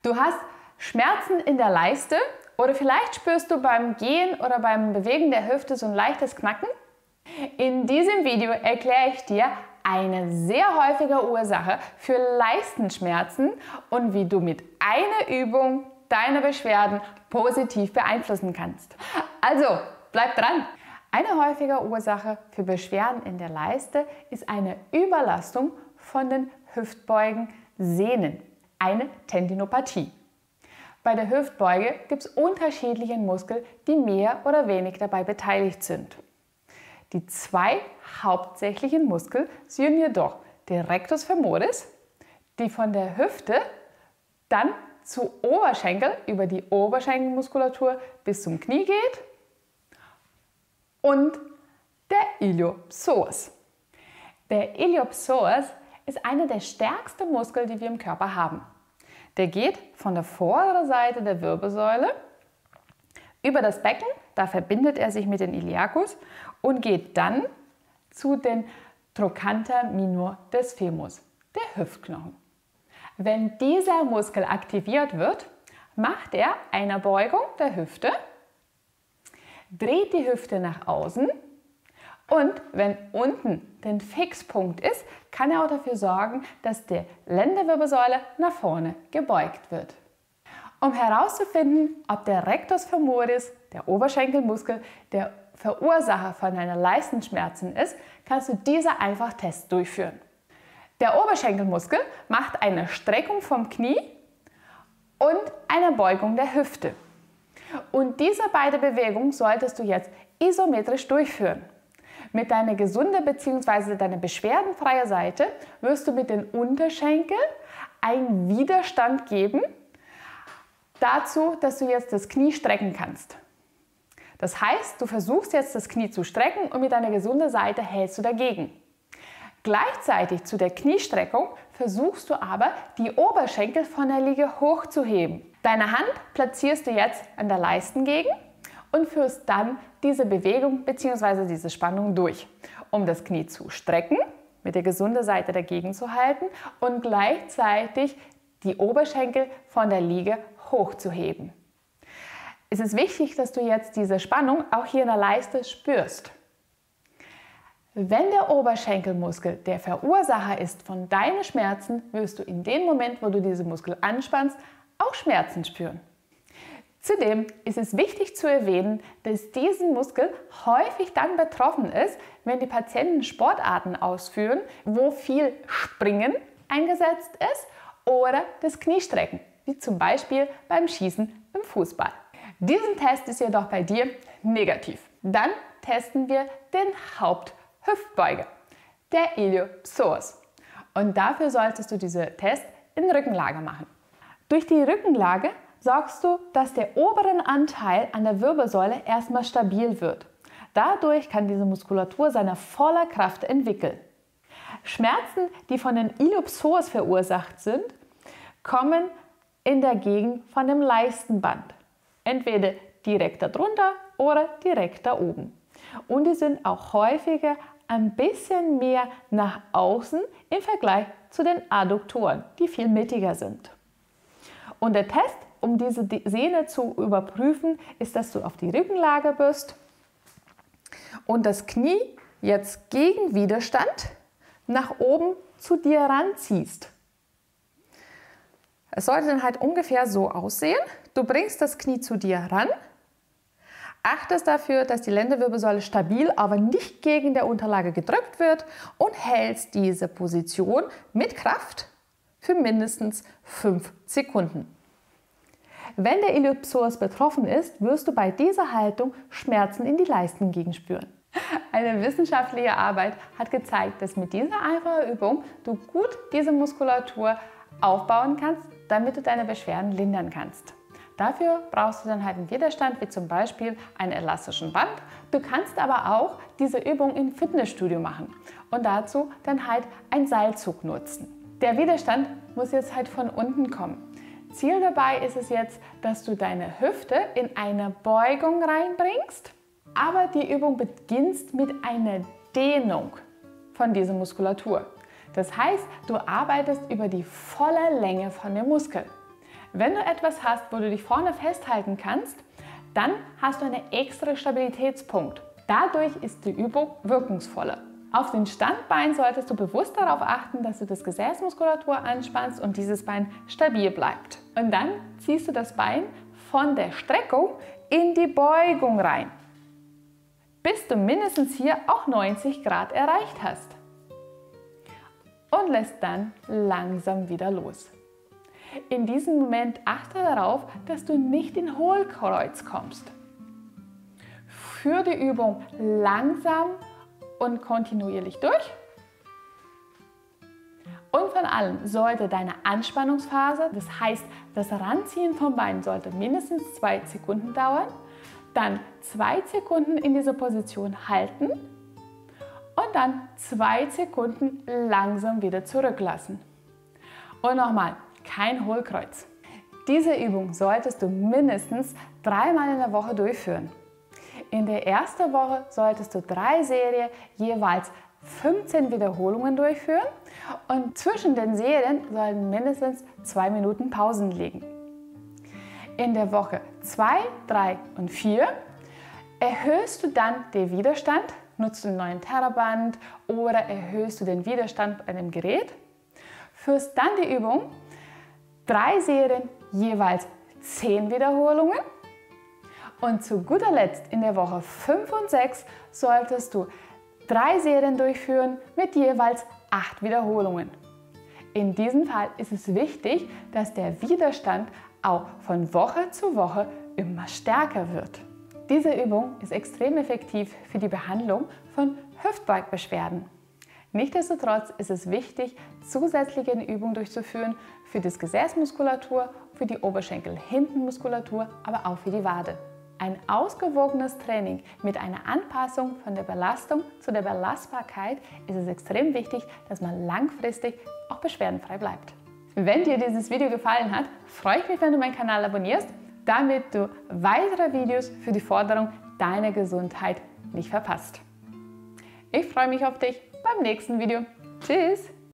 Du hast Schmerzen in der Leiste oder vielleicht spürst du beim Gehen oder beim Bewegen der Hüfte so ein leichtes Knacken. In diesem Video erkläre ich dir eine sehr häufige Ursache für Leistenschmerzen und wie du mit einer Übung deine Beschwerden positiv beeinflussen kannst. Also, bleib dran! Eine häufige Ursache für Beschwerden in der Leiste ist eine Überlastung von den Hüftbeugensehnen, eine Tendinopathie. Bei der Hüftbeuge gibt es unterschiedliche Muskeln, die mehr oder weniger dabei beteiligt sind. Die zwei hauptsächlichen Muskeln sind jedoch der Rectus femoris, die von der Hüfte dann zu Oberschenkel über die Oberschenkelmuskulatur bis zum Knie geht, und der Iliopsoas. Der Iliopsoas ist einer der stärksten Muskeln, die wir im Körper haben. Der geht von der vorderen Seite der Wirbelsäule über das Becken, da verbindet er sich mit den Iliacus und geht dann zu den Trochanter minor des Femurs, der Hüftknochen. Wenn dieser Muskel aktiviert wird, macht er eine Beugung der Hüfte, dreht die Hüfte nach außen und wenn unten der Fixpunkt ist, kann er auch dafür sorgen, dass die Lendenwirbelsäule nach vorne gebeugt wird. Um herauszufinden, ob der Rectus femoris, der Oberschenkelmuskel, der Verursacher von deinen Leistenschmerzen ist, kannst du diesen einfachen Test durchführen. Der Oberschenkelmuskel macht eine Streckung vom Knie und eine Beugung der Hüfte. Und diese beiden Bewegungen solltest du jetzt isometrisch durchführen. Mit deiner gesunden bzw. deiner beschwerdenfreien Seite wirst du mit den Unterschenkeln einen Widerstand geben, dazu, dass du jetzt das Knie strecken kannst. Das heißt, du versuchst jetzt das Knie zu strecken und mit deiner gesunden Seite hältst du dagegen. Gleichzeitig zu der Kniestreckung versuchst du aber, die Oberschenkel von der Liege hochzuheben. Deine Hand platzierst du jetzt an der Leistengegend und führst dann diese Bewegung bzw. diese Spannung durch, um das Knie zu strecken, mit der gesunden Seite dagegen zu halten und gleichzeitig die Oberschenkel von der Liege hochzuheben. Es ist wichtig, dass du jetzt diese Spannung auch hier in der Leiste spürst. Wenn der Oberschenkelmuskel der Verursacher ist von deinen Schmerzen, wirst du in dem Moment, wo du diesen Muskel anspannst, auch Schmerzen spüren. Zudem ist es wichtig zu erwähnen, dass dieser Muskel häufig dann betroffen ist, wenn die Patienten Sportarten ausführen, wo viel Springen eingesetzt ist oder das Kniestrecken, wie zum Beispiel beim Schießen im Fußball. Diesen Test ist jedoch bei dir negativ. Dann testen wir den Haupthüftbeuger, der Iliopsoas. Und dafür solltest du diesen Test in Rückenlage machen. Durch die Rückenlage sorgst du, dass der obere Anteil an der Wirbelsäule erstmal stabil wird. Dadurch kann diese Muskulatur seine volle Kraft entwickeln. Schmerzen, die von den Iliopsoas verursacht sind, kommen in der Gegend von dem Leistenband. Entweder direkt darunter oder direkt da oben. Und die sind auch häufiger ein bisschen mehr nach außen im Vergleich zu den Adduktoren, die viel mittiger sind. Und der Test, um diese Sehne zu überprüfen, ist, dass du auf die Rückenlage bist und das Knie jetzt gegen Widerstand nach oben zu dir ranziehst. Es sollte dann halt ungefähr so aussehen. Du bringst das Knie zu dir ran, achtest dafür, dass die Lendenwirbelsäule stabil, aber nicht gegen der Unterlage gedrückt wird und hältst diese Position mit Kraft für mindestens 5 Sekunden. Wenn der Iliopsoas betroffen ist, wirst du bei dieser Haltung Schmerzen in die Leistengegend spüren. Eine wissenschaftliche Arbeit hat gezeigt, dass mit dieser einfachen Übung du gut diese Muskulatur aufbauen kannst, damit du deine Beschwerden lindern kannst. Dafür brauchst du dann halt einen Widerstand, wie zum Beispiel einen elastischen Band. Du kannst aber auch diese Übung im Fitnessstudio machen und dazu dann halt einen Seilzug nutzen. Der Widerstand muss jetzt halt von unten kommen. Ziel dabei ist es jetzt, dass du deine Hüfte in eine Beugung reinbringst, aber die Übung beginnt mit einer Dehnung von dieser Muskulatur. Das heißt, du arbeitest über die volle Länge von dem Muskel. Wenn du etwas hast, wo du dich vorne festhalten kannst, dann hast du einen extra Stabilitätspunkt. Dadurch ist die Übung wirkungsvoller. Auf den Standbein solltest du bewusst darauf achten, dass du das Gesäßmuskulatur anspannst und dieses Bein stabil bleibt. Und dann ziehst du das Bein von der Streckung in die Beugung rein, bis du mindestens hier auch 90 Grad erreicht hast. Und lässt dann langsam wieder los. In diesem Moment achte darauf, dass du nicht in Hohlkreuz kommst. Führe die Übung langsam und kontinuierlich durch. Und von allem sollte deine Anspannungsphase, das heißt, das Ranziehen vom Bein sollte mindestens 2 Sekunden dauern, dann 2 Sekunden in dieser Position halten und dann 2 Sekunden langsam wieder zurücklassen. Und nochmal, kein Hohlkreuz. Diese Übung solltest du mindestens 3-mal in der Woche durchführen. In der ersten Woche solltest du 3 Serien jeweils 15 Wiederholungen durchführen und zwischen den Serien sollten mindestens 2 Minuten Pausen liegen. In der Woche 2, 3 und 4 erhöhst du dann den Widerstand, nutzt du einen neuen Terraband oder erhöhst du den Widerstand bei dem Gerät, führst dann die Übung 3 Serien jeweils 10 Wiederholungen und zu guter Letzt in der Woche 5 und 6 solltest du 3 Serien durchführen mit jeweils 8 Wiederholungen. In diesem Fall ist es wichtig, dass der Widerstand auch von Woche zu Woche immer stärker wird. Diese Übung ist extrem effektiv für die Behandlung von Hüftbeugbeschwerden. Nichtsdestotrotz ist es wichtig, zusätzliche Übungen durchzuführen für die Gesäßmuskulatur, für die Oberschenkel-Hintenmuskulatur, aber auch für die Wade. Ein ausgewogenes Training mit einer Anpassung von der Belastung zu der Belastbarkeit ist es extrem wichtig, dass man langfristig auch beschwerdenfrei bleibt. Wenn dir dieses Video gefallen hat, freue ich mich, wenn du meinen Kanal abonnierst, damit du weitere Videos für die Förderung deiner Gesundheit nicht verpasst. Ich freue mich auf dich beim nächsten Video. Tschüss!